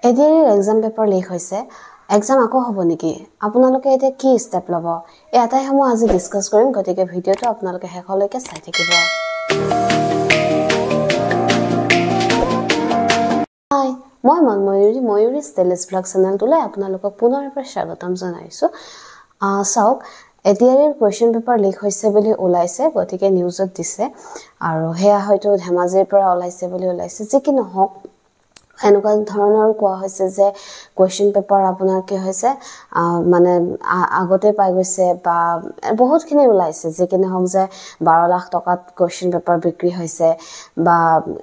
ADR exam paper leak হৈছে exam আকৌ হ'ব নেকি আপোনালোকে এতিয়া কি ষ্টেপ ল'ব এটাই সময় আজি ডিসকাস কৰিম গতিকে ভিডিওটো আপোনালোকে শেষলৈকে চাই থাকিব হাই মই ময়ূৰী ষ্টেলিছ ব্লগ চেনেলটোলৈ আপোনালোকক পুনৰ এবাৰ স্বাগতম জনাইছো চাওক এডিআৰ কোৱেশ্চন পেপাৰ লিক হৈছে বুলি ওলাইছে গতিকে নিউজত দিছে আৰু হেয়া হয়তো ধেমাজিৰ পৰা ওলাইছে বুলি ওলাইছে যে কি নহওক এনেকুৱা ধৰণৰ কোৱা হৈছে যে কোৱেশ্চন পেপাৰ আপোনাৰ কি হৈছে মানে আগতে পাই গৈছে বা বহুতখিনি ওলাইছে যে কি নহওক যে 12 লাখ টকাত কোৱেশ্চন পেপাৰ বিক্ৰী হৈছে বা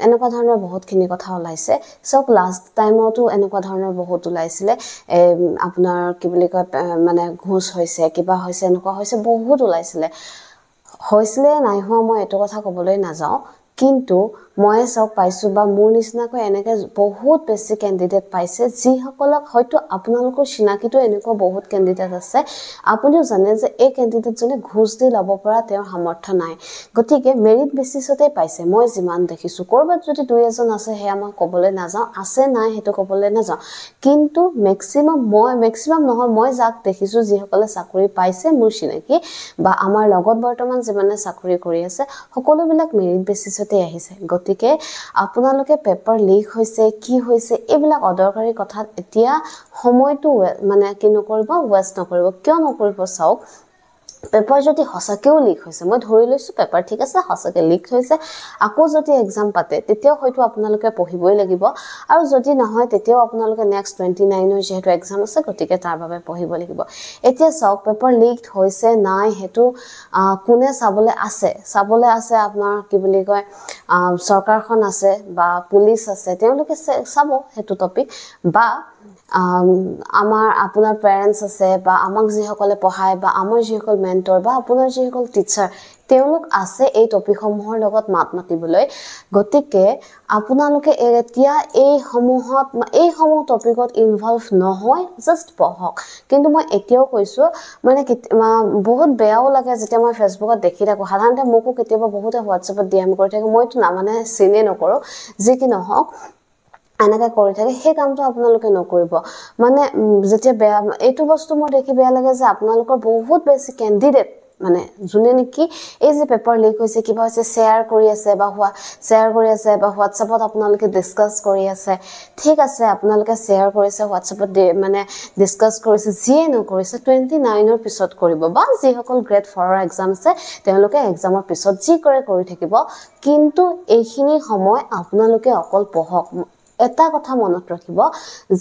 এনেকুৱা ধৰণৰ বহুতখিনি কথা ওলাইছে সব লাষ্ট টাইমতো এনেকুৱা ধৰণৰ বহুত ওলাইছিলে আপোনাৰ কি বুলি কয় মানে ঘুষ হৈছে কিবা হৈছে এনেকুৱা হৈছে বহুত ওলাইছিলে হৈছিলে নাই হোৱা মই এটো কথা ক'বলৈ নাযাও কিন্তু মই সব পাইছো বা মোৰ নিচিনাকৈ এনেকে বহুত বেছি ক্যান্ডিডেট পাইছে যি সকলক হয়তো আপোনালোকৰ চিনাকিটো এনেকুৱা বহুত ক্যান্ডিডেট আছে আপুনিও জানে যে এই ক্যান্ডিডেট জনে ঘুষ দি লব পৰা তেওঁৰ সামৰ্থ্য নাই গতিকে মেৰিট বেসিছতে পাইছে মই যিমান দেখিছো কৰবাত যদি দুই এজন আছে হেয়া মই ক'বলৈ নাযাও আছে নাই হেতু ক'বলৈ নাযাও কিন্তু মেক্সিমাম নহয় মই যাক দেখিছো যি সকলে চাকৰি পাইছে মোৰ চিনাকি বা আমাৰ লগত বৰ্তমান যিমানে চাকৰি কৰি আছে সকলোবিলাক মেৰিট বেসিছতে আহিছে গতিকে আপোনালোকে পেপাৰ লিক হৈছে কি হৈছে এইবিলাক অদৰকাৰী কথাত এতিয়া সময়টো মানে কি নকৰিব ওয়েষ্ট নকৰিব কিয় নকৰিব চাওক পেপাৰ যদি হসাকেও লিক হৈছে মই ধৰি লৈছো পেপাৰ ঠিক আছে হসাকে লিক হৈছে আকৌ যদি এক্সাম পাতে তেতিয়াও হয়তো আপোনালোকে পঢ়িবই লাগিব আৰু যদি নহয় তেতিয়াও আপোনালোকে নেক্সট 29 ৰ যেহেতু এক্সাম আছে গতিকে তাৰ বাবে পঢ়িব লাগিব এতিয়া চাওক পেপাৰ লিক হৈছে নাই হেতু কোনে চাবলে আছে আপোনাৰ কি বুলি কয় সৰকাৰখন আছে বা পুলিশ আছে তেওঁলোকে চাব হেতু টপিক বা আমাৰ আপোনাৰ পেৰেন্টস আছে বা আমাক যি সকলে পঢ়ায় বা আমাৰ যি সকল মেন্টৰ বা আপোনাৰ যি সকল টিচাৰ তেওঁলোক আছে এই টপিকসমূহৰ লগত মাতিবলৈ গতিকে আপোনালোকে এতিয়া এই সমূহ টপিকত ইনভলভ নহয় জাস্ট পঢ়ক কিন্তু মই এতিয়াও কৈছো মানে বহুত বেয়াও লাগে যেতিয়া মই ফেসবুকত দেখি থাকো সাধাৰণতে মোকো কেতিয়াবা বহুতে হোৱাটছএপত ডিএম কৰি থাকে মইতো না মানে চিনে নকৰো যে কি নহওক এনেকা কৰি থাকে সেই কামটো আপোনালোকে নকৰিব মানে যেতিয়া বেয়া এইটো বস্তু মোৰ দেখি বেয়া লাগে যে আপোনালোকৰ বহুত বেছি ক্যান্ডিডেট মানে জুনে নেকি এই যে পেপাৰ লিক হৈছে কিবা হৈছে শেয়াৰ কৰি আছে বা হোৱাটছএপত আপোনালোকে ডিসকাস কৰি আছে ঠিক আছে আপোনালোকে শেয়াৰ কৰিছে হোৱাটছএপত মানে ডিসকাস কৰিছে যিয়ে নকৰিছে 29 ৰ পিছত কৰিব বা যি সকল গ্ৰেড 4 ৰ এক্সাম আছে তেওঁলোকে এক্সামৰ পিছত যি কৰে কৰি থাকিব কিন্তু এইখিনি সময় আপোনালোকে অকল পঢ়ক এটা কথা মনত ৰাখিব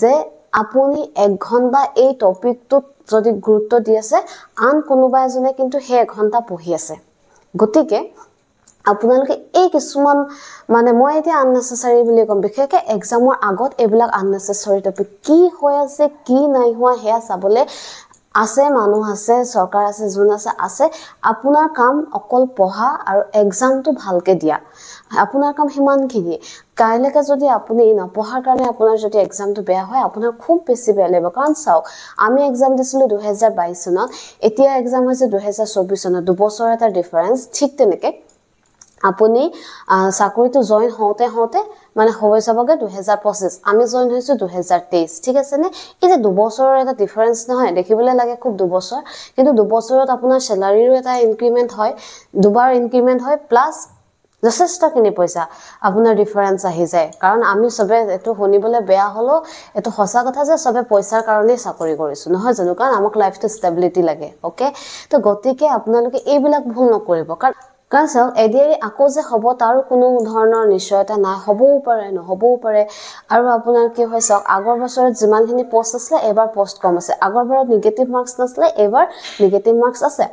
যে আপুনি 1 ঘন্টা এই টপিকটোত যদি গুৰুত্ব দি আছে আন কোনোবা এজনে কিন্তু হে 1 ঘন্টা পঢ়ি আছে গতিকে আপোনালোকে এই কিছুমান মানে মই এতিয়া আননেসেসাৰী বুলি কম বিশেষকৈ এক্সামৰ আগত এইবিলাক আননেসেসাৰী টপিক কি হৈ আছে কি নাই হোৱা হেয়া চাবলে আছে মানুহ আছে সৰকাৰ আছে জুন আছে আপোনাৰ কাম অকল পঢ়া আৰু এক্সামটো ভালকে দিয়া আপোনাৰ কাম হিমানখিনি কাইলৈকে যদি আপুনি নপঢ়াৰ কাৰণে আপোনাৰ যদি এক্সামটো বেয়া হয় আপোনাৰ খুব বেছি বেয়া লাগিব কাৰণ চাওক আমি এক্সাম দিছিলো 2022 চনত এতিয়া এক্সাম হৈছে 2024 চনত 2 বছৰ এটা ডিফাৰেন্স ঠিক তেনেকে আপুনি চাকৰিটো জয়েন হওঁতে মানে হৈ যাবগে 2025 আমি জয়েন হৈছো 2023 ঠিক আছে নে এই যে 2 বছৰৰ এটা ডিফাৰেন্স নহয় দেখিবলৈ লাগে খুব 2 বছৰ কিন্তু 2 বছৰত আপোনাৰ স্যালাৰিৰো এটা ইনক্ৰিমেন্ট হয় দুবাৰ ইনক্ৰিমেন্ট হয় প্লাস যথেষ্ট কিনি পইচা আপোনাৰ ডিফাৰেন্স আহি যায় কাৰণ আমি সবে এটো শুনিবলে বেয়া হলো এটো হসা কথা যে সবে পইচাৰ কাৰণে চাকৰি কৰিছো নহয় জানো কাৰণ আমাক লাইফটো ষ্টেবিলিটি লাগে ওকে তো গতিকে আপোনালোকে এইবিলাক ভুল নকৰিব কাৰণ চাওক এডিআৰ আকৌ যে হ'ব তাৰ কোনো ধৰণৰ নিশ্চয়তা নাই হ'বও পাৰে নহ'বও পাৰে আৰু আপোনাৰ কি হয় চাওক আগৰ বছৰত যিমানখিনি পোষ্ট আছিল এবাৰ পোষ্ট কম আছে আগৰ বাৰত নেগেটিভ মাৰ্কস নাছিলে এবাৰ নেগেটিভ মাৰ্কস আছে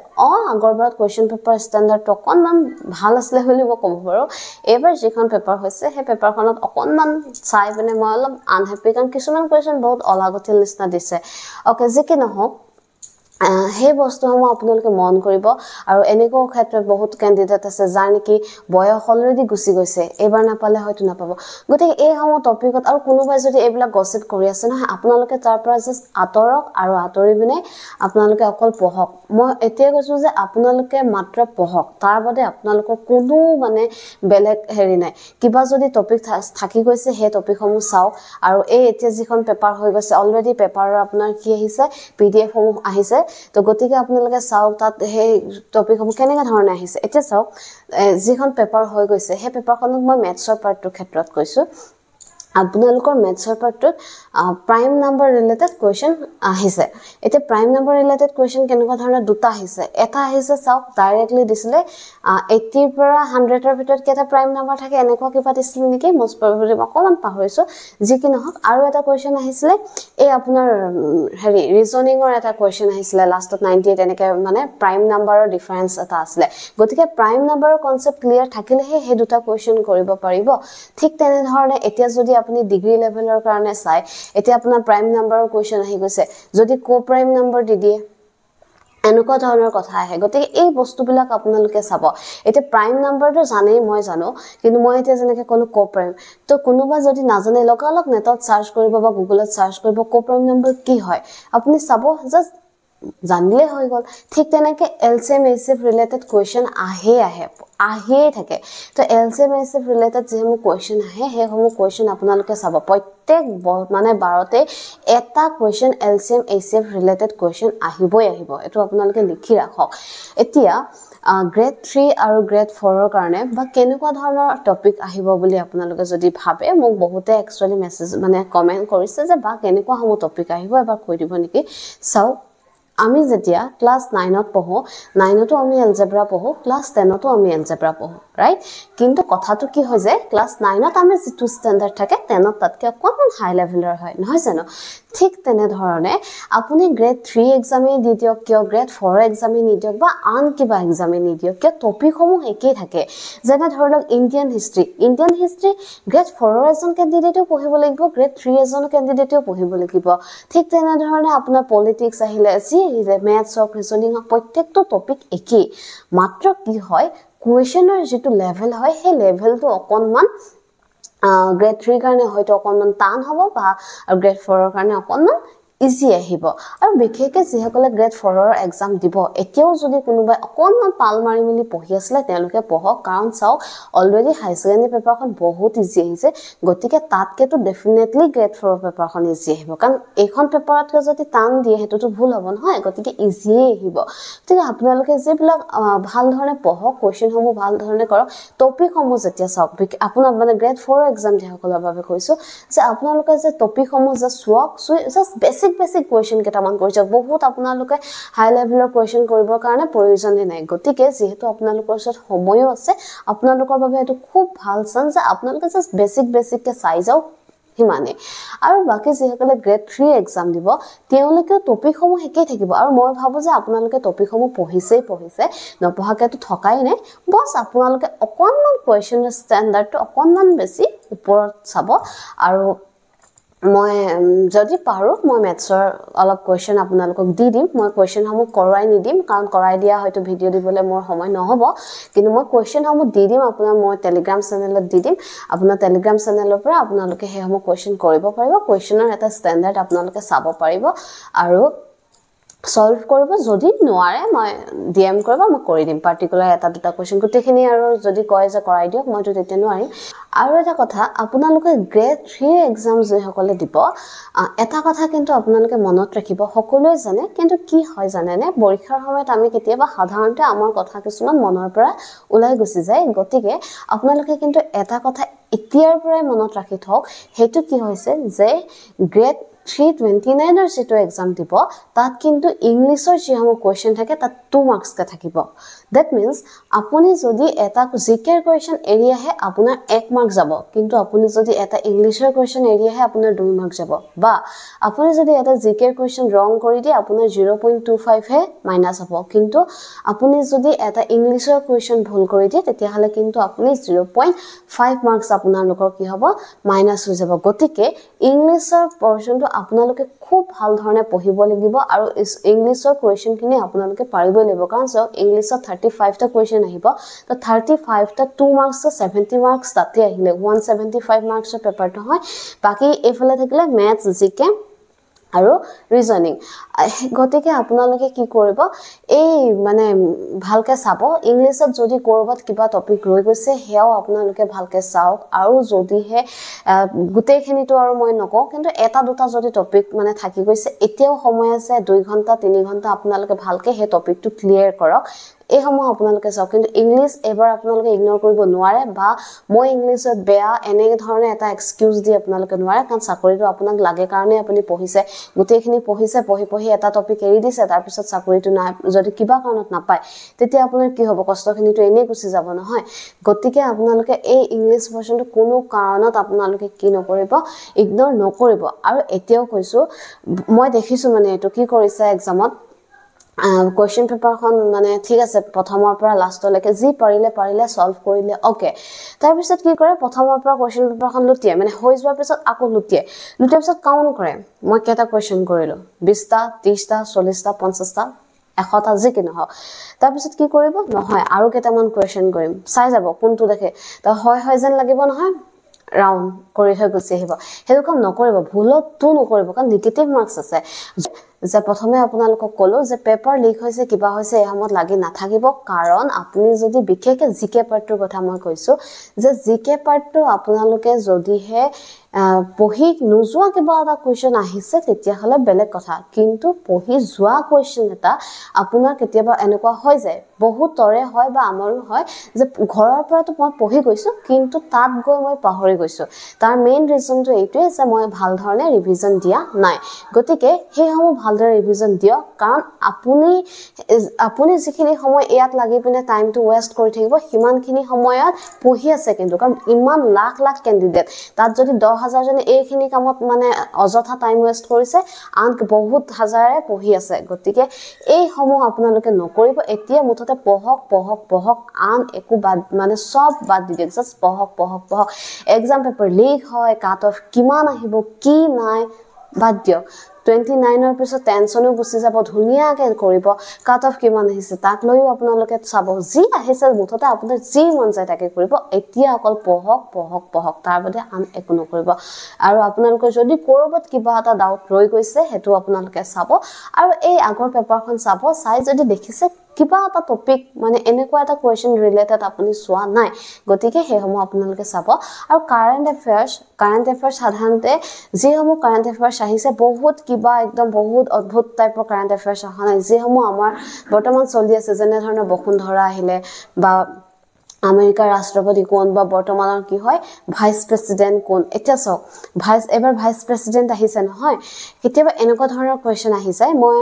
আগৰ বাৰত কোৱেশ্চন পেপাৰ ষ্টেণ্ডাৰ্ড অকনমান ভাল আছিল বুলি মই ক'ব পাৰো এবাৰ যিখন পেপাৰ হৈছে সেই পেপাৰখনত অকনমান চাই মানে মই অলপ আনহেপি কাৰণ কিছুমান কোৱেশ্চন বহুত অলাগতিয়াল নিচিনা দিছে ওকে যে কি নহওক সেই বস্তুসমূহ আপোনালোকে মন কৰিব আৰু এনেকুৱা ক্ষেত্ৰত বহুত ক্যান্ডিডেট আছে যাৰ নেকি বয়স অলৰেডি গুচি গৈছে এবাৰ নাপালে হয়তো নাপাব গতিকে এই সমূহ টপিকত আৰু কোনোবাই যদি এইবিলাক গসিপ কৰি আছে নহয় আপোনালোকে তাৰ পৰা জাস্ট আতৰক আৰু আতৰি বিনে আপোনালোকে অকল পঢ়ক মই এতিয়া কৈছো যে আপোনালোকে মাত্ৰ পঢ়ক তাৰ বাদে আপোনালোকৰ কোনো মানে বেলেগ হেৰি নাই কিবা যদি টপিক থাকি গৈছে সেই টপিকসমূহ চাওক আৰু এই এতিয়া যিখন পেপাৰ হৈ গৈছে অলৰেডি পেপাৰৰ আপোনাৰ কি আহিছে পিডিএফ সমূহ আহিছে তো গতিকে আপোনালোকে চাওক তাত সেই টপিকসমূহ কেনেকা ধৰণে আহিছে এতিয়া চাওক যিখন পেপাৰ হৈ গৈছে সেই পেপাৰখনত মই মেথছৰ পাৰ্টৰ ক্ষেত্ৰত কৈছো আপোনালোকৰ মেথছৰ পাৰ্টত প্ৰাইম নাম্বাৰ ৰিলেটেড কোৱেশ্চন আহিছে এতিয়া প্ৰাইম নাম্বাৰ ৰিলেটেড কোৱেশ্চন কেনেকুৱা ধৰণৰ দুটা আহিছে এটা আহিছে চাওক ডাইৰেক্টলি দিছিলে 80 ৰ পৰা 100 ৰ ভিতৰত কেটা প্ৰাইম নাম্বাৰ থাকে এনেকুৱা কিবা দিছিল নেকি মোষ্ট প্ৰবাবলি অকমান পাহৰিছো যি কি নহওক আৰু এটা কোৱেশ্চন আহিছিলে এই আপোনাৰ হেৰি ৰিজনিংৰ এটা কোৱেশ্চন আহিছিলে লাষ্টত 98 এনেকে মানে প্ৰাইম নাম্বাৰৰ ডিফাৰেন্স এটা আছিল গতিকে প্ৰাইম নাম্বাৰৰ কনসেপ্ট ক্লিয়াৰ থাকিলেহে হে দুটা কোৱেশ্চন কৰিব পাৰিব ঠিক তেনে ধৰণে এতিয়া যদি আপুনি ডিগ্ৰী লেভেলৰ কাৰণে চাই এতিয়া আপোনাৰ প্ৰাইম নাম্বাৰৰ কোৱেশ্চন আহি গৈছে যদি কো প্ৰাইম নাম্বাৰ দি দিয়ে এনেকুৱা ধৰণৰ কথা আহে গতিকে এই বস্তুবিলাক আপোনালোকে চাব এতিয়া প্ৰাইম নাম্বাৰটো জানেই মই জানো কিন্তু মই এতিয়া যেনেকৈ কলো কো প্ৰাইম তো কোনোবা যদি নাজানে লগালগ নেটত সাৰ্চ কৰিব বা গুগলত সাৰ্চ কৰিব কো প্ৰাইম নাম্বাৰ কি হয় আপুনি চাব জাস্ট জানিলে হৈ গল ঠিক তেনেকে এলসিএম এসএফ ৰিলেটেড কোৱেশ্চন আহে থাকে তো এলসিএম এসএফ ৰিলেটেড যেমু কোৱেশ্চন আহে হেসমূহ কোৱেশ্চন আপোনালোকে চাব প্ৰত্যেক মানে 12তে এটা question LCM SF related question আহিব এটো আপোনালোকে লিখি ৰাখক এতিয়া গ্ৰেড 3 আৰু গ্ৰেড 4 ৰ কাৰণে বা কেনেকুৱা ধৰণৰ টপিক আহিব বুলি আপোনালোকে যদি ভাবে মোক বহুতে একচুয়ালি মেছেজ মানে কমেন্ট কৰিছে যে বা কেনেকুৱা সমূহ টপিক আহিব এবাৰ কৈ দিব নেকি চাও আমি যেতিয়া ক্লাস 9 ত পঢ়ো 9 তো আমি এলজেব্ৰা পঢ়ো ক্লাস 10 তো আমি এলজেব্ৰা পঢ়ো রাইট কিন্তু কথাটো কি হয় যে ক্লাস 9 ত আমি যেটো স্ট্যান্ডার্ড থাকে 10 ত তাতকে অকমান হাই লেভেলৰ হয় নহয় জানো ঠিক তেনে ধৰণে আপুনি গ্ৰেড 3 এক্সামে দি দিয়ক কিয় গ্ৰেড 4 এক্সামে নি দিয়ক বা আন কিবা এক্সামে নি দিয়ক কিয় টপিকসমূহ একেই থাকে যেনে ধৰক ইণ্ডিয়ান হিষ্ট্ৰী গ্ৰেড 4 ৰ এজন ক্যান্ডিডেটও পঢ়িব লাগিব গ্ৰেড 3 এজন ক্যান্ডিডেটও পঢ়িব লাগিব ঠিক তেনে ধৰণে আপোনাৰ পলিটিক্স আহিলে মেথছ অফ ৰিজনিং প্ৰত্যেকটো টপিক একেই মাত্ৰ কি হয় কোৱেশ্চনৰ যেটো লেভেল হয় হে লেভেলটো অকনমান গ্ৰেড 3 কাৰণে হয়তো অকনমান টান হ'ব বা গ্ৰেড 4 ৰ কাৰণে অকনমান ইজি আহিব আৰু বিশেষকৈ যিসকলে গ্ৰেড 4 ৰ এক্সাম দিব এতিয়াও যদি কোনোবাই অকনমান পাল মাৰি মিলি পঢ়ি আছিল তেওঁলোকে পঢ়ক কাৰণ চাও অলৰেডি হাই সেকেন্ডাৰী পেপাৰখন বহুত ইজি আহিছে গতিকে তাতকেটো ডেফিনেটলি গ্ৰেড 4 ৰ পেপাৰখন ইজি আহিব কাৰণ এইখন পেপাৰতকৈ যদি টান দিয়ে হেতুটো ভুল হ'ব নহয় গতিকে ইজি আহিব ঠিক আপোনালোকে যেবিলাক ভাল ধৰণে পঢ়ক কোৱেশ্চনসমূহ ভাল ধৰণে কৰক টপিকসমূহ যেতিয়া চাওক আপোনাৰ মানে গ্ৰেড 4 এক্সাম যিসকলৰ বাবে কৈছো যে আপোনালোকে যে টপিকসমূহ জাস্ট চাওক জাস্ট বেসিক কোৱেশ্চন কেটামান কৰিছে বহুত আপোনালোকে হাই লেভেলৰ কোৱেশ্চন কৰিবৰ কাৰণে প্ৰয়োজন নাই গতিকে যেহেতু আপোনালোকৰ ওচৰত সময়ও আছে আপোনালোকৰ বাবে এটো খুব ভাল চান্স যে আপোনালোকে জাস্ট বেসিক কে চাই যাওক হিমানে আৰু বাকি যেসকলে গ্ৰেড 3 এক্সাম দিব তেওঁলোকে টপিকসমূহ একেই থাকিব আৰু মই ভাবো যে আপোনালোকে টপিকসমূহ পঢ়িছে নপঢ়াকেটো ঠকাই নাই বস আপোনালোকে অকনমান কোৱেশ্চনৰ ষ্টেণ্ডাৰ্ডটো অকনমান বেছি ওপৰত চাব আৰু মই যদি পাৰো মই মেথছৰ অলপ কোৱেশ্চন আপোনালোকক দি দিম মই কোৱেশ্চনসমূহ কৰাই নি দিম কাৰণ কৰাই দিয়া হয়তো ভিডিও দিবলৈ মোৰ সময় নহব কিন্তু মই কোৱেশ্চনসমূহ দি দিম আপোনাৰ মই টেলিগ্ৰাম চেনেলত দি দিম আপোনাৰ টেলিগ্ৰাম চেনেলৰ পৰা আপোনালোকে হেসমূহ কোৱেশ্চন কৰিব পাৰিব কোৱেশ্চনৰ এটা ষ্টেণ্ডাৰ্ড আপোনালোকে চাব পাৰিব আৰু সলভ কৰিব যদি নোৱাৰে মই ডিএম কৰিব মই কৰি দিম পাৰ্টিকুলাৰ এটা দুটা কোৱেশ্চন গুটেখিনি আৰু যদি কয় যে কৰাই দিয়ক মই তো তেতিয়া নোৱাৰিম আৰু এটা কথা আপোনালোকে গ্ৰেড 3 এক্সাম যে সকলে দিব এটা কথা কিন্তু আপোনালোকে মনত ৰাখিব সকলোৱে জানে কিন্তু কি হয় জানে নে পৰীক্ষাৰ সময়ত আমি কেতিয়াবা সাধাৰণতে আমাৰ কথা কিছুমান মনৰ পৰা ওলাই গুছি যায় গতিকে আপোনালোকে কিন্তু এটা কথা এতিয়াৰ পৰাই মনত ৰাখি থওক হেতু কি হৈছে যে গ্ৰেড 329 ৰ যেটো এক্সাম দিব তাত কিন্তু ইংলিশৰ যিসমূহ কোৱেশ্চন থাকে তাত 2 মাৰ্কস কা থাকিব দ্যাট মিন্স আপুনি যদি এটা জিকেৰ কোৱেশ্চন এৰি আহে আপোনাৰ 1 মাৰ্ক যাব কিন্তু আপুনি যদি এটা ইংলিশৰ কোৱেশ্চন এৰি আহে আপোনাৰ 2 মাৰ্ক যাব বা আপুনি যদি এটা জিকেৰ কোৱেশ্চন ৰং কৰি দিয়ে আপোনাৰ 0.25 হে মাইনাস হ'ব কিন্তু আপুনি যদি এটা ইংলিশৰ কোৱেশ্চন ভুল কৰি দিয়ে তেতিয়া হলে কিন্তু আপুনি 0.5 মাৰ্কস আপোনাৰ লোকৰ কি হ'ব মাইনাস হৈ যাব গতিকে ইংলিশৰ পোৰশনটো আপোনালোকে খুব ভাল ধৰণে পঢ়িব লাগিব আৰু ইংলিছৰ কোৱেশ্চনখিনি আপোনালোকে পাৰিবই লাগিব কাৰণ চাওক ইংলিছত 35 টা কোৱেশ্চন আহিব তো 35 টা 2 মাৰ্কছ 70 মাৰ্কছ তাতে আহিলে 175 মাৰ্কছৰ পেপাৰটো হয় বাকি এফালে থাকিলে ম্যাথছ জিকে আৰু ৰিজনিং গতিকে আপোনালোকে কি কৰিব এই মানে ভালকে চাব ইংলিছত যদি কৰবাত কিবা টপিক ৰৈ গৈছে হেয়াও আপোনালোকে ভালকে চাওক আৰু যদিহে গুটেইখিনিটো আৰু মই নকওঁ কিন্তু এটা দুটা যদি টপিক মানে থাকি গৈছে এতিয়াও সময় আছে 2 ঘণ্টা 3 ঘণ্টা আপোনালোকে ভালকে হে টপিকটো ক্লিয়াৰ কৰক এই সময় আপোনালোকে চাওক কিন্তু ইংলিশ এবাৰ আপোনালোকে ইগনোৰ কৰিব নোৱাৰে বা মই ইংলিছত বেয়া এনে ধৰণে এটা এক্সকিউজ দি আপোনালোকে নোৱাৰে কাৰণ চাকৰিটো আপোনাক লাগে কাৰণে আপুনি পঢ়িছে গুটেইখিনি পঢ়িছে পঢ়ি এটা টপিক এৰি দিছে তাৰ পিছত চাকৰিটো নাই যদি কিবা কাৰণত নাপায় তেতিয়া আপোনাৰ কি হ'ব কষ্টখিনিটো এনে গুছি যাব নহয় গতিকে আপোনালোকে এই ইংলিশ ভাৰ্সনটো কোনো কাৰণত আপোনালোকে কি নকৰিব ইগনোৰ নকৰিব আৰু এতিয়াও কৈছো মই দেখিছো মানে এটো কি কৰিছে এক্সামত question paper খন মানে ঠিক আছে প্ৰথমৰ পৰা লাষ্টলৈকে যি পাৰিলে সলভ কৰিলে ওকে তাৰ পিছত কি কৰে প্ৰথমৰ পৰা question paper খন লুটিয়ে মানে হৈ যোৱাৰ পিছত আকৌ লুটিয়াৰ পিছত কাউন্ট কৰে মই কেটা question কৰিলো 20 টা 30 টা 40 টা 50 টা 100 টা যি কি নহওক তাৰ পিছত কি কৰিব নহয় আৰু কেটামান question কৰিম চাই যাব কোনটো দেখে তো হয় যেন লাগিব নহয় ৰাউন্ড কৰি থৈ গুছি আহিব হেতু কাম নকৰিব ভুলটো নকৰিব কাৰণ নেগেটিভ মাৰ্কস আছে যে প্ৰথমে আপোনালোকক কলো যে পেপাৰ লিক হৈছে কিবা হৈছে এহামত লাগি নাথাকিব কাৰণ আপুনি যদি বিশেষকে জিকে পাৰ্টৰ কথা মই কৈছো যে জিকে পাৰ্টটো আপোনালোকে যদিহে পঢ়ি নোযোৱা কিবা এটা কোৱেশ্চন আহিছে তেতিয়া হলে বেলেগ কথা কিন্তু পঢ়ি যোৱা কোৱেশ্চন এটা আপোনাৰ কেতিয়াবা এনেকুৱা হৈ যায় বহুতৰে হয় বা আমাৰো হয় যে ঘৰৰ পৰাটো মই পঢ়ি গৈছো কিন্তু তাত গৈ মই পাহৰি গৈছো তাৰ মেইন ৰিজনটো এইটোৱে যে মই ভাল ধৰণে ৰিভিজন দিয়া নাই গতিকে হেসমূহ ভালদৰে ৰিভিজন দিয়ক কাৰণ আপুনি যিখিনি সময় ইয়াত লাগি পিনে টাইমটো ওয়েষ্ট কৰি থাকিব হিমানখিনি সময়ত পঢ়ি আছে কিন্তু কাৰণ ইমান লাখ ক্যান্ডিডেট তাত যদি 10,000 জনে এইখিনি কামত মানে অযথা টাইম ওয়েষ্ট কৰিছে আন বহুত হাজাৰে পঢ়ি আছে গতিকে এই সমূহ আপোনালোকে নকৰিব এতিয়া মুঠতে পঢ়ক আন একো বাদ মানে সব বাদ দি দিয়ক জাস্ট পঢ়ক এক্সাম পেপাৰ লিক হয় কাট অফ কিমান আহিব কি নাই বাদ দিয়ক 29 ৰ পিছত টেনচনো গুছি যাব ধুনিয়াকে কৰিব কাট অফ কিমান আহিছে তাক লৈও আপোনালোকে চাব যি আহিছে মুঠতে আপোনাৰ যি মন যায় তাকে কৰিব এতিয়া অকল পঢ়ক তাৰ বাদে আন একো নকৰিব আৰু আপোনালোকৰ যদি কৰবাত কিবা এটা ডাউট ৰৈ গৈছে হেতু আপোনালোকে চাব আৰু এই আগৰ পেপাৰখন চাব চাই যদি দেখিছে কিবা এটা টপিক মানে এনেকুৱা এটা কোৱেশ্চন ৰিলেটেড আপুনি সোৱা নাই গতিকে হেসমূহ আপোনালোকে চাব আৰু কাৰেন্ট এফেয়াৰ্স সাধাৰণতে যেসমূহ কাৰেন্ট এফেয়াৰ্স আহিছে বহুত কিবা একদম বহুত অদ্ভুত টাইপৰ কাৰেন্ট এফেয়াৰ্স অহা নাই যেসমূহ আমাৰ বৰ্তমান চলি আছে যেনে ধৰণৰ বসুন্ধৰা আহিলে বা আমেৰিকাৰ ৰাষ্ট্ৰপতি কোন বা বৰ্তমানৰ কি হয় ভাইস প্ৰেসিডেন্ট কোন এটা সক এবাৰ ভাইস প্ৰেসিডেন্ট আহিছে নহয় কেতিয়াবা এনেকুৱা ধৰণৰ কোৱেশ্চন আহি যায় মই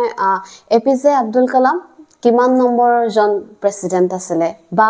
এপিজে আব্দুল কালাম কিমান নম্বৰ জন প্ৰেসিডেন্ট আছিলে বা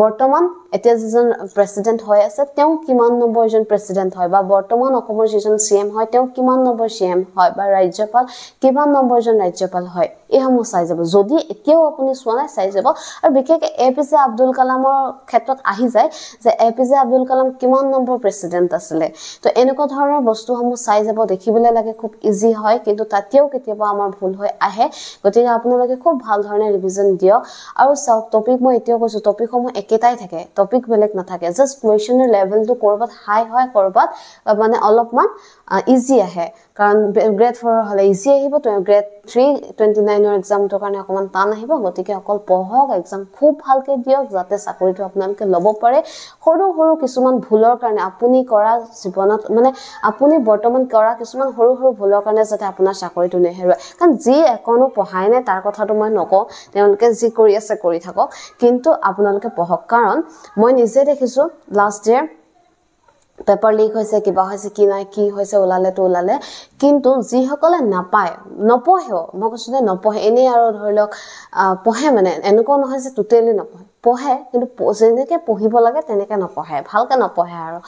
বৰ্তমান এতিয়া যিজন প্ৰেসিডেন্ট হৈ আছে তেওঁ কিমান নম্বৰ জন প্ৰেসিডেন্ট হয় বা বৰ্তমান অসমৰ যিজন সিএম হয় তেওঁ কিমান নম্বৰ সিএম হয় বা ৰাজ্যপাল কিমান নম্বৰ জন ৰাজ্যপাল হয় এসমূহ চাই যাব যদি এতিয়াও আপুনি সোৱা চাই যাব আৰু বিশেষকৈ এপিজে আব্দুল কালামৰ ক্ষেত্ৰত আহি যায় যে এপিজে আব্দুল কালাম কিমান নম্বৰ প্ৰেসিডেন্ট আছিলে তো এনেকুৱা ধৰণৰ বস্তুসমূহ চাই যাব দেখিবলৈ লাগে খুব ইজি হয় কিন্তু তাতেও কেতিয়াবা আমাৰ ভুল হৈ আহে গতিকে আপোনালোকে খুব ভাল ধৰণে ৰিভিজন দিয়ক আৰু চাওক টপিক মই এতিয়াও কৈছো টপিকসমূহ একেটাই থাকে টপিক বেলেগ নাথাকে জাস্ট কোৱেশ্চনৰ লেভেলটো কৰবাত হাই হয় কৰবাত মানে অলপমান ইজি আহে কাৰণ গ্ৰেড 4 হলে ইজি আহিব তো গ্ৰেড 3 29 ৰ এক্সামটোৰ কাৰণে অকমান টান আহিব গতিকে অকল পঢ়ক এক্সাম খুব ভালকে দিয়ক যাতে চাকৰিটো আপোনালোকে ল'ব পাৰে সৰু কিছুমান ভুলৰ কাৰণে আপুনি কৰা জীৱনত মানে আপুনি বৰ্তমান কৰা কিছুমান সৰু ভুলৰ কাৰণে যাতে আপোনাৰ চাকৰিটো নেহেৰুৱায় কাৰণ যি একনো পঢ়াই নাই তাৰ কথাটো মই নকওঁ তেওঁলোকে যি কৰি আছে কৰি থাকক কিন্তু আপোনালোকে পঢ়ক কাৰণ মই নিজে দেখিছো লাষ্ট ইয়াৰ পেপাৰ লিক হৈছে কিবা হৈছে কি নাই কি হৈছে ওলালে কিন্তু যি সকলে নাপায় নপঢ়েও মই কৈছো যে নপঢ়ে এনে আৰু ধৰি লওক পঢ়ে মানে এনেকুৱা নহয় যে টোটালি নপঢ়ে পঢ়ে কিন্তু যেনেকৈ পঢ়িব লাগে তেনেকৈ নপঢ়ে ভালকৈ নপঢ়ে আৰু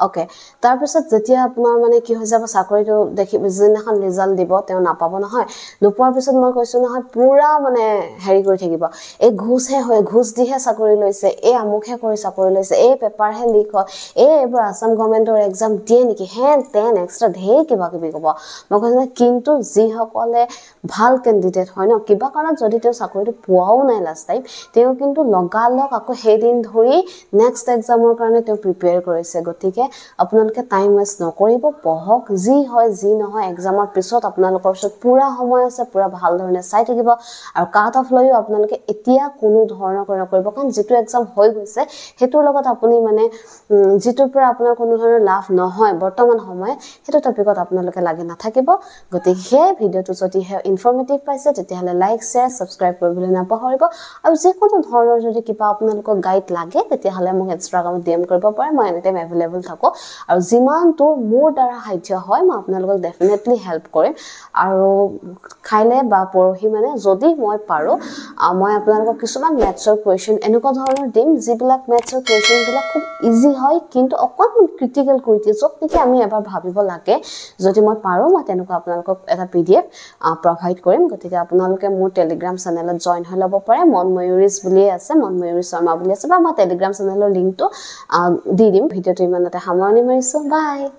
অ'কে তাৰপিছত যেতিয়া আপোনাৰ মানে কি হৈ যাব চাকৰিটো দেখি যিদিনাখন ৰিজাল্ট দিব তেওঁ নাপাব নহয় নোপোৱাৰ পিছত মই কৈছোঁ নহয় পূৰা মানে হেৰি কৰি থাকিব এই ঘোষ দিহে চাকৰি লৈছে এই আমুকহে কৰি চাকৰি লৈছে এই পেপাৰহে লিক হয় এইবোৰ আছাম গভৰ্ণমেণ্টৰ এক্সাম দিয়ে নেকি হেন তেন এক্সট্ৰা ঢেৰ কিবা কিবি ক'ব মই কৈছোঁ কিন্তু যিসকলে ভাল কেণ্ডিডেট হয় ন কিবা কাৰণত যদি তেওঁ চাকৰিটো পোৱাও নাই লাষ্ট টাইম তেওঁ কিন্তু লগালগ আকৌ সেইদিন ধৰি নেক্সট এক্সামৰ কাৰণে তেওঁ প্ৰিপেয়াৰ কৰিছে গতিকে আপোনালোকে টাইম ৱেষ্ট নকৰিব পঢ়ক যি হয় যি নহয় এক্সামৰ পিছত আপোনালোকৰ ওচৰত পূৰা সময় আছে পূৰা ভাল ধৰণে চাই থাকিব আৰু কাট অফ লৈও আপোনালোকে এতিয়া কোনো ধৰণৰ নকৰিব কাৰণ যিটো এক্সাম হৈ গৈছে সেইটোৰ লগত আপুনি মানে যিটোৰ পৰা আপোনাৰ কোনো ধৰণৰ লাভ নহয় বৰ্তমান সময়ত সেইটো টপিকত আপোনালোকে লাগি নাথাকিব গতিকে সেই ভিডিঅ'টো যদিহে ইনফৰ্মেটিভ পাইছে তেতিয়াহ'লে লাইক শ্বেয়াৰ ছাবস্ক্ৰাইব কৰিবলৈ নাপাহৰিব আৰু যিকোনো ধৰণৰ যদি কিবা আপোনালোকক গাইড লাগে তেতিয়াহ'লে মোক ইনষ্টাগ্ৰামত DM কৰিব পাৰে মই এনিটাইম এভেইলেবল থাকোঁ আৰু যিমান দূৰ মোৰ দ্বাৰা সাধ্য হয় মই আপোনালোকক ডেফিনেটলি হেল্প কৰিম আৰু কাইলৈ বা পৰহি মানে যদি মই পাৰোঁ মই আপোনালোকক কিছুমান মেথছৰ কুৱেশ্যন এনেকুৱা ধৰণৰ দিম যিবিলাক মেথছৰ কুৱেশ্যনবিলাক খুব ইজি হয় কিন্তু অকণমান ক্ৰিটিকেল কৰি দিয়ে য'ত নেকি আমি এবাৰ ভাবিব লাগে যদি মই পাৰোঁ মই তেনেকুৱা আপোনালোকক এটা PDF প্ৰভাইড কৰিম গতিকে আপোনালোকে মোৰ টেলিগ্ৰাম চেনেলত জইন হৈ ল'ব পাৰে মনময়ূৰীজ বুলিয়ে আছে মনময়ূৰী শৰ্মা বুলি আছে বা মই টেলিগ্ৰাম চেনেলৰ লিংকটো দি দিম ভিডিঅ'টো ইমানতে সামৰণি মাৰিছোঁ বাই